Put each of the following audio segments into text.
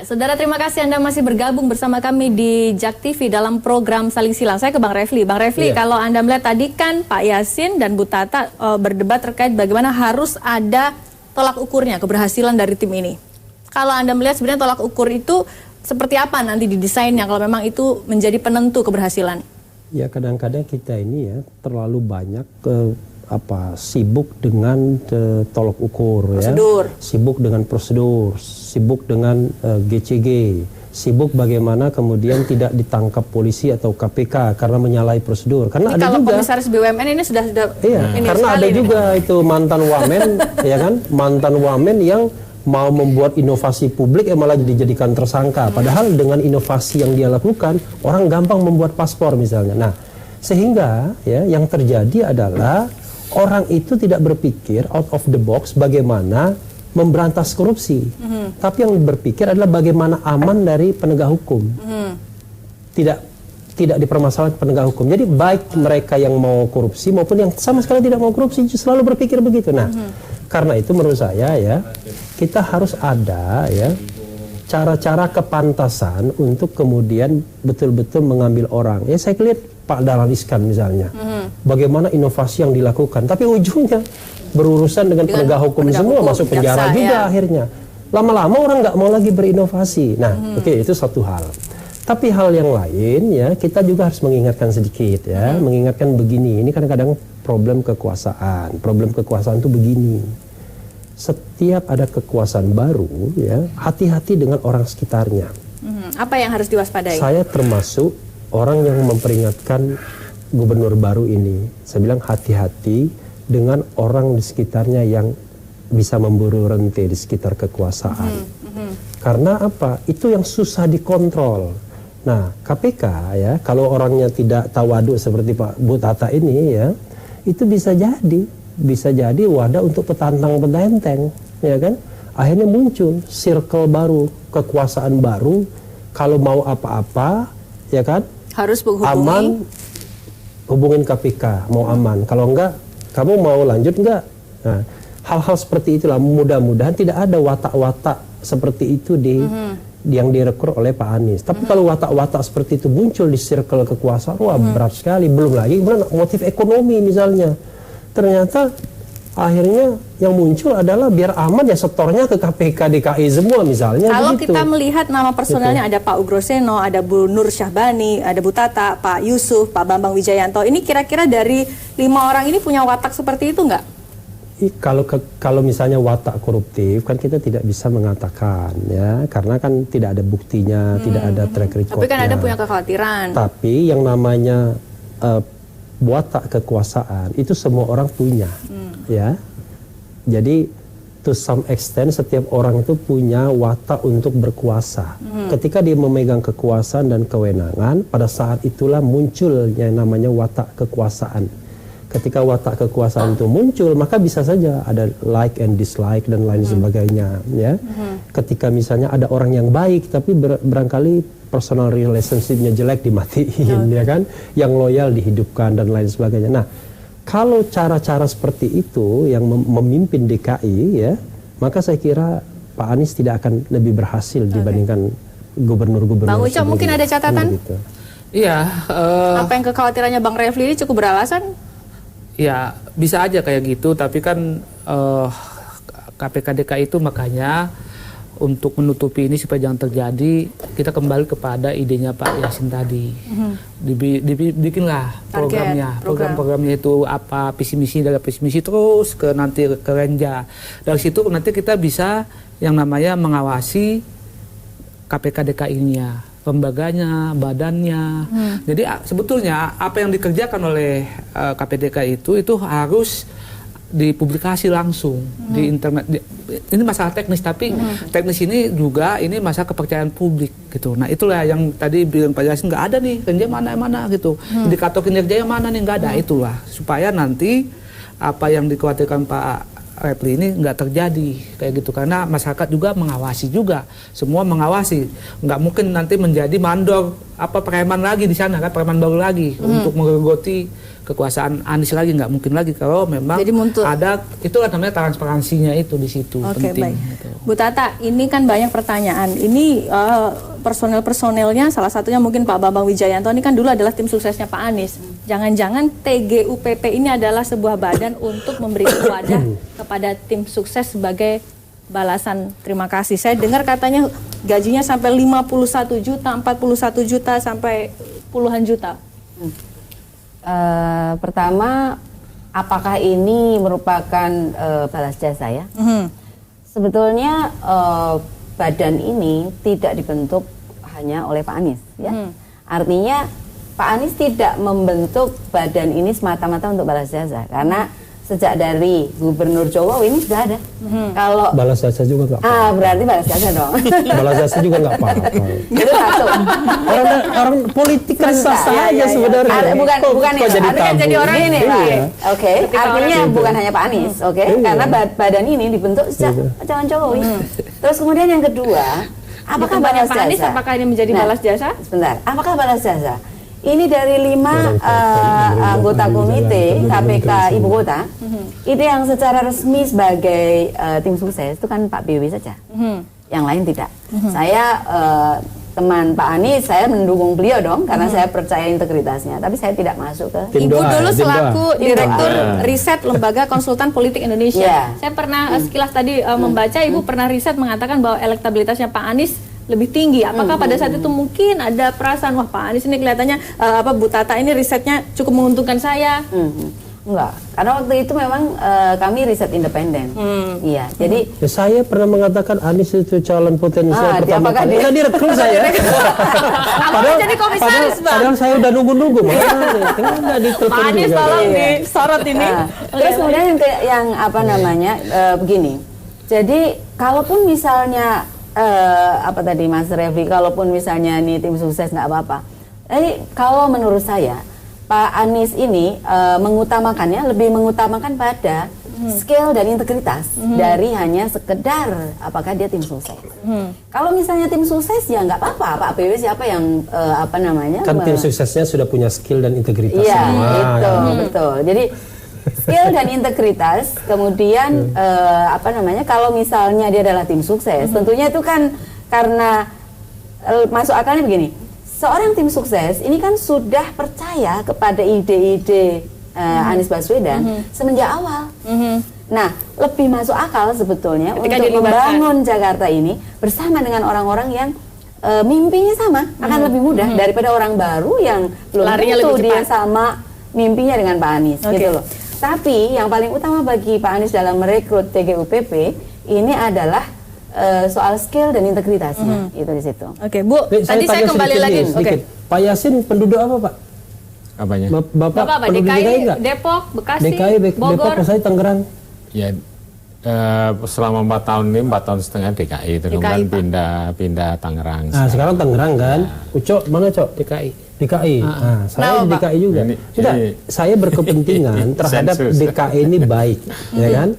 Ya, saudara, terima kasih Anda masih bergabung bersama kami di JAK TV dalam program Saling Silang. Saya ke Bang Refli. Bang Refli, kalau Anda melihat tadi kan Pak Yasin dan Bu Tata berdebat terkait bagaimana harus ada tolak ukurnya keberhasilan dari tim ini. Kalau Anda melihat sebenarnya tolak ukur itu seperti apa nanti didesainnya kalau memang itu menjadi penentu keberhasilan? Ya, kadang-kadang kita ini ya terlalu banyak sibuk dengan tolak ukur, prosedur. Ya, sibuk dengan prosedur, sibuk dengan GCG, sibuk bagaimana kemudian tidak ditangkap polisi atau KPK karena menyalahi prosedur. Karena ini ada kalau juga komisaris BUMN ini sudah iya, ini karena ada ini. juga itu mantan wamen, ya kan, mantan wamen yang mau membuat inovasi publik malah dijadikan tersangka. Padahal dengan inovasi yang dia lakukan, orang gampang membuat paspor misalnya. Nah, sehingga ya yang terjadi adalah orang itu tidak berpikir out of the box bagaimana memberantas korupsi. Tapi yang berpikir adalah bagaimana aman dari penegak hukum. Tidak dipermasalahkan penegak hukum. Jadi baik mereka yang mau korupsi maupun yang sama sekali tidak mau korupsi selalu berpikir begitu. Nah, karena itu menurut saya ya kita harus ada ya cara-cara kepantasan untuk kemudian betul-betul mengambil orang. Ya saya lihat Pak Dahlan Iskan misalnya, bagaimana inovasi yang dilakukan, tapi ujungnya berurusan dengan penegak hukum semua, masuk penjara juga akhirnya. Lama-lama orang nggak mau lagi berinovasi. Nah, oke, itu satu hal. Tapi hal yang lain ya kita juga harus mengingatkan sedikit ya, mengingatkan begini. Ini kadang-kadang problem kekuasaan. Problem kekuasaan itu begini. Setiap ada kekuasaan baru ya, hati-hati dengan orang sekitarnya. Apa yang harus diwaspadai? Saya termasuk orang yang memperingatkan gubernur baru ini. Saya bilang hati-hati dengan orang di sekitarnya yang bisa memburu rente di sekitar kekuasaan. Karena apa? Itu yang susah dikontrol. Nah, KPK ya, kalau orangnya tidak tawaduk seperti Pak Bu Tata ini ya, itu bisa jadi wadah untuk petantang-petenteng, ya kan? Akhirnya muncul circle baru, kekuasaan baru. Kalau mau apa-apa, ya kan? Harus menghubungi. Aman, hubungin KPK, mau aman. Kalau enggak, kamu mau lanjut enggak? Nah, hal-hal seperti itulah mudah-mudahan tidak ada watak-watak seperti itu yang direkrut oleh Pak Anies. Tapi kalau watak-watak seperti itu muncul di circle kekuasaan, wah berat sekali. Belum lagi motif ekonomi misalnya. Ternyata akhirnya yang muncul adalah biar aman ya setornya ke KPK DKI semua misalnya. Kalau begitu. kita melihat nama personalnya ada Pak Ugroseno, ada Bu Nur Syahbani, ada Bu Tata, Pak Yusuf, Pak Bambang Wijayanto. Ini kira-kira dari 5 orang ini punya watak seperti itu nggak? Kalau misalnya watak koruptif kan kita tidak bisa mengatakan ya, karena kan tidak ada buktinya, tidak ada track recordnya. Tapi kan ada punya kekhawatiran. Tapi yang namanya watak kekuasaan itu semua orang punya, ya. Jadi to some extent setiap orang itu punya watak untuk berkuasa. Ketika dia memegang kekuasaan dan kewenangan, pada saat itulah munculnya namanya watak kekuasaan. Ketika watak kekuasaan itu muncul, maka bisa saja ada like and dislike dan lain sebagainya, ya. Ketika misalnya ada orang yang baik, tapi barangkali personal relationship-nya jelek dimatiin, ya kan? Yang loyal dihidupkan dan lain sebagainya. Nah, kalau cara-cara seperti itu yang memimpin DKI, ya, maka saya kira Pak Anies tidak akan lebih berhasil dibandingkan gubernur-gubernur. Bang Uco mungkin ada catatan? Iya. Apa yang kekhawatirannya Bang Refli ini cukup beralasan? Ya bisa aja kayak gitu, tapi kan KPK DKI itu makanya untuk menutupi ini supaya jangan terjadi, kita kembali kepada idenya Pak Yasin tadi. Dibikinlah program-programnya itu apa, visi misi dari visi misi terus ke nanti ke Renja. Dari situ nanti kita bisa yang namanya mengawasi KPK DKI-nya, lembaganya, badannya. Jadi sebetulnya apa yang dikerjakan oleh KPDK itu harus dipublikasi langsung di internet. Ini masalah teknis, tapi teknis ini juga ini masalah kepercayaan publik gitu. Nah itulah yang tadi bilang Pak Yasin, nggak ada nih kerja mana gitu, indikator kinerja yang mana nih, nggak ada. Itulah supaya nanti apa yang dikhawatirkan Pak Repli ini nggak terjadi kayak gitu, karena masyarakat juga mengawasi juga, semua mengawasi, nggak mungkin nanti menjadi mandor preman lagi di sana kan, preman baru lagi untuk menggerogoti kekuasaan Anies lagi, nggak mungkin lagi kalau memang ada itulah namanya transparansinya itu di situ. Oke, penting. baik. Gitu. Bu Tata, ini kan banyak pertanyaan. Ini personel-personelnya, salah satunya mungkin Pak Bambang Wijayanto ini kan dulu adalah tim suksesnya Pak Anies. Jangan-jangan TGUPP ini adalah sebuah badan untuk memberikan wadah kepada tim sukses sebagai balasan terima kasih. Saya dengar katanya gajinya sampai 51 juta, 41 juta sampai puluhan juta. Pertama, apakah ini merupakan balas jasa ya? Sebetulnya badan ini tidak dibentuk hanya oleh Pak Anies ya. Artinya Pak Anies tidak membentuk badan ini semata-mata untuk balas jasa, karena sejak dari Gubernur Jokowi ini sudah ada. Kalau balas jasa juga nggak apa-apa. berarti balas jasa dong. Balas jasa juga nggak apa-apa. Itu satu. Orang politik kan sah saja sebenarnya. Bukan kok itu. jadi orang ini, Pak. Iya. Oke. Artinya bukan hanya Pak Anies, oke? Iya. Karena badan ini dibentuk sejak zaman Jokowi. Terus kemudian yang kedua, apakah balas Pak Anies, jasa? apakah ini menjadi balas jasa? Sebentar. Apakah balas jasa? Ini dari 5 anggota komite KPK Ibu Kota, itu yang secara resmi sebagai tim sukses itu kan Pak BW saja, yang lain tidak. Saya teman Pak Anies, saya mendukung beliau dong, karena saya percaya integritasnya, tapi saya tidak masuk ke Ibu dulu selaku Direktur Riset Lembaga Konsultan Politik Indonesia. Saya pernah sekilas tadi membaca, Ibu pernah riset mengatakan bahwa elektabilitasnya Pak Anies lebih tinggi. Apakah pada saat itu mungkin ada perasaan, wah Pak Anies ini kelihatannya Bu Tata ini risetnya cukup menguntungkan saya? Enggak, karena waktu itu memang kami riset independen. Iya, jadi ya, saya pernah mengatakan Anies itu calon potensial pertama kali. Dia direkrut saya. Padahal jadi komisaris, Bang. Padahal saya udah nunggu-nunggu. Kenapa ditelepon Pak Anies juga? tolong disorot ini. terus kemudian yang apa namanya begini. Jadi kalaupun misalnya tadi Mas Refli, kalaupun misalnya nih tim sukses nggak apa-apa. Kalau menurut saya Pak Anies ini lebih mengutamakan pada skill dan integritas dari hanya sekedar apakah dia tim sukses. Kalau misalnya tim sukses ya nggak apa-apa, Pak BW siapa yang kan tim suksesnya sudah punya skill dan integritas. Iya, betul. Jadi skill dan integritas, kemudian kalau misalnya dia adalah tim sukses, tentunya itu kan karena masuk akalnya begini, seorang tim sukses ini kan sudah percaya kepada ide-ide Anies Baswedan semenjak awal. Nah, lebih masuk akal sebetulnya ketika untuk membangun Jakarta ini bersama dengan orang-orang yang mimpinya sama, akan lebih mudah daripada orang baru yang belum tentu dia sama mimpinya dengan Pak Anies, gitu loh. Tapi yang paling utama bagi Pak Anies dalam merekrut TGUPP ini adalah soal skill dan integritasnya, itu di situ. Oke, Bu, tadi saya kembali lagi. Pak Yasin penduduk apa, Pak? Apanya? Bapak penduduk DKI nggak? Depok, Bekasi, DKI, Bogor. Depok, saya Tangerang. Ya, selama 4 tahun ini 4 tahun setengah DKI, kemudian pindah Tangerang. Nah, sekarang Tangerang kan. Ucok mana, Cok? DKI. Nah, saya di DKI juga. Saya berkepentingan terhadap DKI ini baik, ya kan?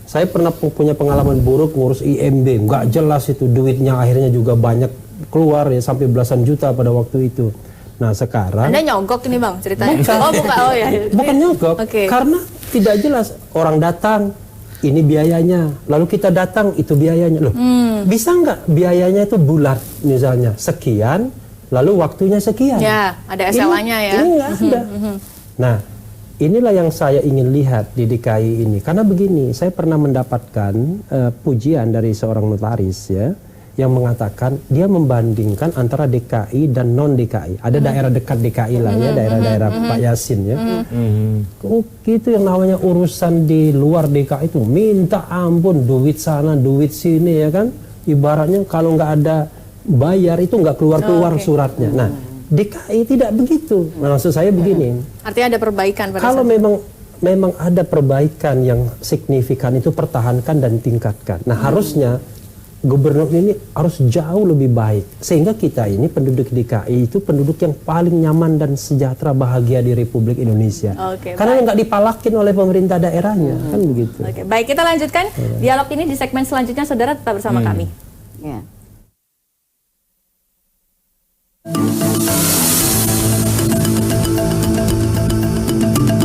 Saya pernah punya pengalaman buruk ngurus IMB, nggak jelas itu duitnya, akhirnya juga banyak keluar ya sampai belasan juta pada waktu itu. Nah sekarang Anda nyogok ini Bang ceritanya? Bukan. Bukan nyogok, karena tidak jelas. Orang datang, ini biayanya, lalu kita datang, itu biayanya. Loh, bisa nggak biayanya itu bulat misalnya sekian, lalu waktunya sekian? Ya, ada SLA-nya ya. Ini nggak ada. Nah, inilah yang saya ingin lihat di DKI ini. Karena begini, saya pernah mendapatkan pujian dari seorang notaris ya, yang mengatakan dia membandingkan antara DKI dan non DKI. Ada daerah dekat DKI lah ya, daerah-daerah Pak Yasin ya. Gitu yang namanya urusan di luar DKI itu minta ampun, duit sana, duit sini ya kan. Ibaratnya kalau nggak ada bayar itu nggak keluar-keluar suratnya. Nah, DKI tidak begitu. Maksud saya begini. Artinya ada perbaikan pada kalau memang ada perbaikan yang signifikan itu pertahankan dan tingkatkan. Nah, harusnya gubernur ini harus jauh lebih baik sehingga kita ini penduduk DKI itu penduduk yang paling nyaman dan sejahtera bahagia di Republik Indonesia. Oke, karena nggak dipalakin oleh pemerintah daerahnya kan begitu. Oke, baik kita lanjutkan dialog ini di segmen selanjutnya, saudara tetap bersama kami. Ya.